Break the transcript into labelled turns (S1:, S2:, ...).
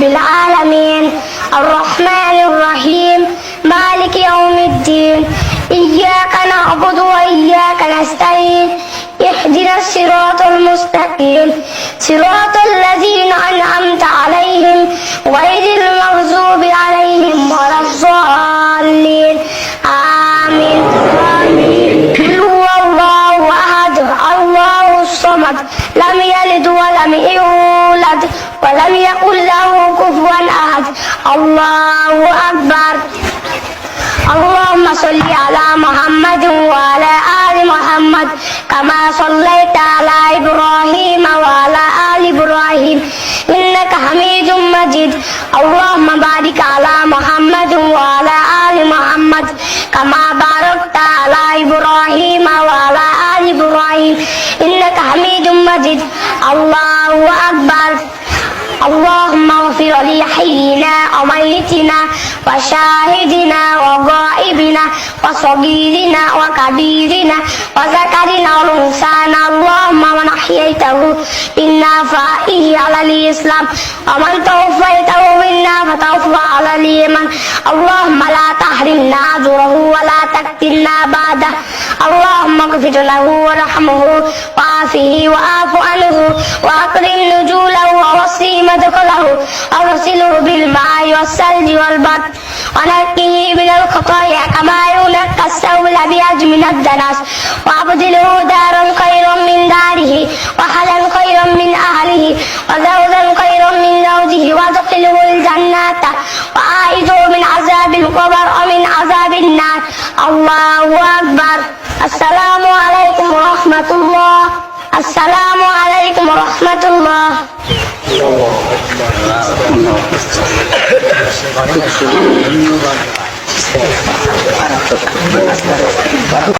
S1: العالمين الرحمن الرحيم مالك يوم الدين إياك نعبد وإياك نستعين اهدنا الصراط المستقيم صراط الذين أنعمت عليهم غير المغضوب عليهم ولا الضالين آمين قل هو الله أحد الله الصمد لم يلد ولم يولد ولم يكن له كفوا أحد الله أكبر اللهم صل على محمد وعلى آل محمد كما صليت على إبراهيم وعلى آل إبراهيم إنك حميد مجيد اللهم بارك على محمد وعلى آل محمد كما باركت على إبراهيم وعلى آل إبراهيم إنك حميد مجيد الله أكبر اللهم اغفر لحينا وميتنا وشاهدنا وغائبنا وصغيرنا وكبيرنا وذكرنا وانثانا اللهم من احييته منا فاحيه على الاسلام ومن توفيته منا فتوفى على الايمان اللهم لا تحرمنا اجره ولا تفتنا بعده اللهم اغفر له وارحمه وعافه واعف عنه واكرم نزوله ووسع مدخله أغسله بالماء والثلج والبرد ونقه من الخطايا كما ينقى الثوب الأبيض من الدنس وأبدله دارا خيرا من داره وأهلا خيرا من أهله وزوجا خيرا من زوجه وادخله الجنة وأعيذه من عذاب القبر ومن عذاب النار الله أكبر السلام عليكم ورحمة الله السلام عليكم ورحمة الله ধন্যবাদ।